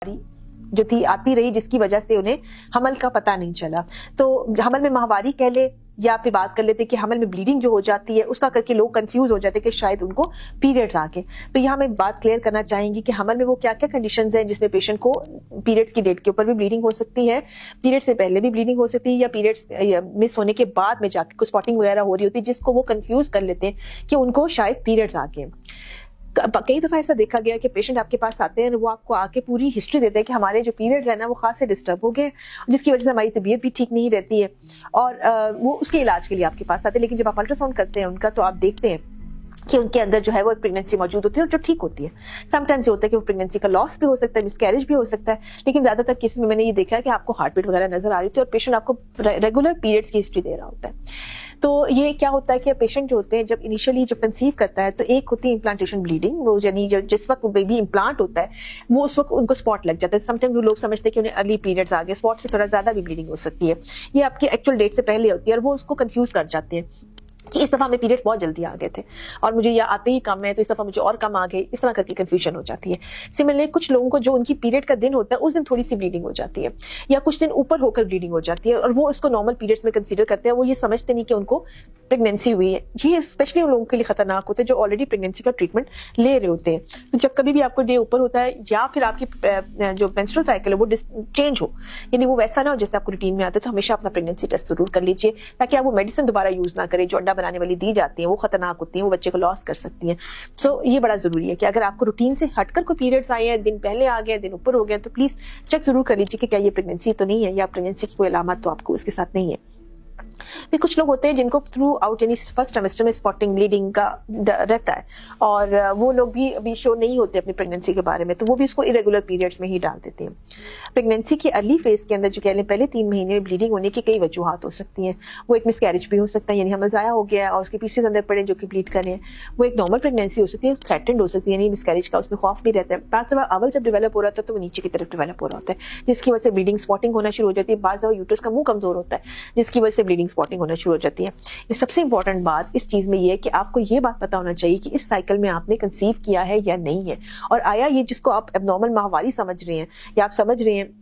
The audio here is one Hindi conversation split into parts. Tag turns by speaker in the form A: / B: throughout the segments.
A: जो थी आती रही, जिसकी वजह से उन्हें हमल का पता नहीं चला। तो हमल में माहवारी कह ले या फिर बात कर लेते कि हमल में ब्लीडिंग जो हो जाती है उसका करके लोग कंफ्यूज हो जाते कि शायद उनको पीरियड्स आ गए। तो यहाँ मैं बात क्लियर करना चाहेंगी कि हमल में वो क्या क्या कंडीशंस हैं जिसमें पेशेंट को पीरियड्स की डेट के ऊपर भी ब्लीडिंग हो सकती है, पीरियड से पहले भी ब्लीडिंग हो सकती है, या पीरियड्स मिस होने के बाद में जाके कुछ स्पॉटिंग वगैरह हो रही होती है जिसको वो कंफ्यूज कर लेते हैं कि उनको शायद पीरियड्स आ गए। कई दफा ऐसा देखा गया कि पेशेंट आपके पास आते हैं, वो आपको आके पूरी हिस्ट्री देते हैं कि हमारे जो पीरियड है ना वो खास से डिस्टर्ब हो गए, जिसकी वजह से हमारी तबीयत भी ठीक नहीं रहती है, और वो उसके इलाज के लिए आपके पास आते हैं। लेकिन जब आप अल्ट्रासाउंड करते हैं उनका, तो आप देखते हैं कि उनके अंदर जो है वो प्रेगनेंसी मौजूद होती है और जो ठीक होती है। समटाइम्स होता है कि वो प्रेगनेंसी का लॉस भी हो सकता है, मिसकैरेज भी हो सकता है, लेकिन ज्यादातर केसेस में मैंने ये देखा है कि आपको हार्ट बीट वगैरह नजर आ रही थी और पेशेंट आपको रेगुलर पीरियड्स की हिस्ट्री दे रहा होता है। तो ये क्या होता है कि पेशेंट जो होते हैं जब इनिशियली जब कंसीव करता है, तो एक होती है इम्प्लांटेशन ब्लीडिंग, वो यानी जिस वक्त बेबी इम्प्लांट होता है वो उस वक्त उनको स्पॉट लग जाता है। समटाइम्स वो लोग समझते हैं कि उन्हें अर्ली पीरियड्स आ गए, स्पॉट से थोड़ा ज्यादा भी ब्लीडिंग हो सकती है, ये आपकी एक्चुअल डेट से पहले होती है और वो उसको कंफ्यूज कर जाते हैं कि इस दफा हमें पीरियड्स बहुत जल्दी आ गए थे और मुझे या आते ही कम है, तो इस दफा मुझे और कम आ गए, इस तरह करके कंफ्यूजन हो जाती है। सिमिलरली कुछ लोगों को जो उनकी पीरियड का दिन होता है उस दिन थोड़ी सी ब्लीडिंग हो जाती है या कुछ दिन ऊपर होकर ब्लीडिंग हो जाती है और वो उसको नॉर्मल पीरियड्स में कंसीडर करते हैं, वो ये समझते नहीं कि उनको प्रेगनेंसी हुई है। ये स्पेशली उन लोगों के लिए खतरनाक होते हैं जो ऑलरेडी प्रेगनेंसी का ट्रीटमेंट ले रहे होते हैं। तो जब कभी भी आपको डे ऊपर होता है या फिर आपकी जो मेंस्ट्रुअल साइकिल है वो चेंज हो, यानी वो वैसा ना हो जैसे आपको रूटीन में आता है, तो हमेशा अपना प्रेगनेंसी टेस्ट जरूर कर लीजिए ताकि आप वो मेडिसिन दोबारा यूज ना करें जो अंडा बनाने वाली दी जाती है, वो खतरनाक होती है, वो बच्चे को लॉस कर सकती हैं। सो ये बड़ा जरूरी है कि अगर आपको रूटीन से हटकर कोई पीरियड्स आए हैं, दिन पहले आ गए, दिन ऊपर हो गए, तो प्लीज चेक जरूर कर लीजिए कि क्या ये प्रेगनेंसी तो नहीं है या प्रेगनेंसी की कोई अलामत तो आपको उसके साथ नहीं है। फिर कुछ लोग होते हैं जिनको थ्रू आउट यानी फर्स्ट ट्राइमेस्टर में स्पॉटिंग ब्लीडिंग का रहता है और वो लोग भी अभी शो नहीं होते अपनी प्रेगनेंसी के बारे में, तो वो भी इसको इरेगुलर पीरियड्स में ही डाल देते हैं। प्रेगनेंसी की अर्ली फेज के अंदर जो कह लें पहले 3 महीने में ब्लीडिंग होने की कई वजूहत हो सकती हैं। वो एक मिसकैरेज भी हो सकता है, यानी हमल ज़ाया हो गया और उसके पीसेस अंदर पड़े जो कि ब्लीड कर रहे हैं। वो एक नॉर्मल प्रेगनेंसी हो सकती है, थ्रेटेंड हो सकती है, यानी मिसकैरेज का उसमें खौफ भी रहता है। बाद अवल जब डेवलप हो रहा था तो वो नीचे की तरफ डेवलप हो रहा होता है, जिसकी वजह से ब्लीडिंग स्पॉटिंग होना शुरू हो जाती है। बाद यूट्रस का मुंह कमजोर होता है जिसकी वजह से ब्लीडिंग स्पॉटिंग होना शुरू हो जाती है। ये सबसे इंपॉर्टेंट बात इस चीज में ये है कि आपको ये बात पता होना चाहिए कि इस साइकिल में आपने कंसीव किया है या नहीं है, और आया ये जिसको आप एबनॉर्मल माहवारी समझ रहे हैं या आप समझ रहे हैं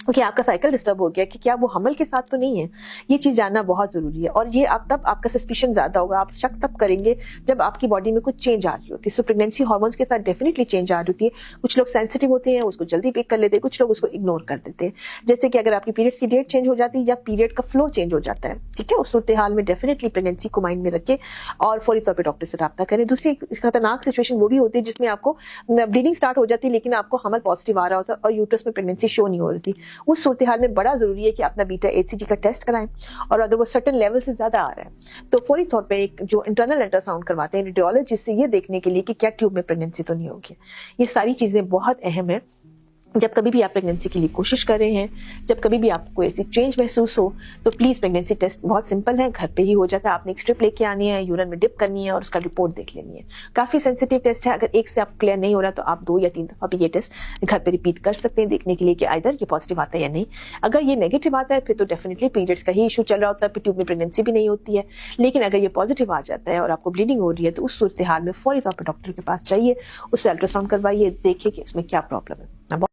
A: कि आपका साइकिल डिस्टर्ब हो गया, कि क्या वो हमल के साथ तो नहीं है। ये चीज जानना बहुत जरूरी है और ये आप तब आपका सस्पिशन ज्यादा होगा, आप शक तब करेंगे जब आपकी बॉडी में कुछ चेंज आ रही होती है। सो प्रेगनेंसी हार्मोन्स के साथ डेफिनेटली चेंज आ रही होती है। कुछ लोग सेंसिटिव होते हैं, उसको जल्दी पिक कर लेते हैं, कुछ लोग उसको इग्नोर कर देते हैं। जैसे कि अगर आपकी पीरियड्स की डेट चेंज हो जाती है या पीरियड का फ्लो चेंज हो जाता है, ठीक है, उस सूरत हाल में डेफिनेटली प्रेगनेंसी को माइंड में रखें और फौरी तौर पर डॉक्टर से रब्ता करें। दूसरी खतरनाक सिचुएशन वो भी होती है जिसमें आपको ब्लीडिंग स्टार्ट हो जाती है लेकिन आपको हमल पॉजिटिव आ रहा होता है और यूट्रस में प्रेगनेंसी शो नहीं हो रही थी। उस सूरत हाल में बड़ा जरूरी है कि अपना बीटा HCG का टेस्ट कराएं और अगर वो सर्टेन लेवल से ज्यादा आ रहा है तो फौरी तौर पे एक जो इंटरनल अल्ट्रासाउंड करवाते हैं रेडियोलॉजिस्ट से, ये देखने के लिए कि क्या ट्यूब में प्रेगनेंसी तो नहीं होगी। ये सारी चीजें बहुत अहम है जब कभी भी आप प्रेगनेंसी के लिए कोशिश कर रहे हैं। जब कभी भी आपको ऐसी चेंज महसूस हो तो प्लीज प्रेगनेंसी टेस्ट बहुत सिंपल है, घर पे ही हो जाता है। आपने एक स्ट्रिप लेके आनी है, यूरिन में डिप करनी है और उसका रिपोर्ट देख लेनी है। काफी सेंसिटिव टेस्ट है, अगर एक से आप क्लियर नहीं हो रहा तो आप 2 या 3 दफा भी ये टेस्ट घर पे रिपीट कर सकते हैं देखने के लिए कि आइदर ये पॉजिटिव आता है या नहीं। अगर ये नेगेटिव आता है फिर तो डेफिनेटली पीरियड्स का ही इशू चल रहा होता है, फिर ट्यूब में प्रेगनेंसी भी नहीं होती है। लेकिन अगर ये पॉजिटिव आ जाता है और आपको ब्लीडिंग हो रही है तो उस सूरत हाल में फौरी तौर पर डॉक्टर के पास जाइए, उससे अल्ट्रासाउंड करवाइए, देखिए कि इसमें क्या प्रॉब्लम है।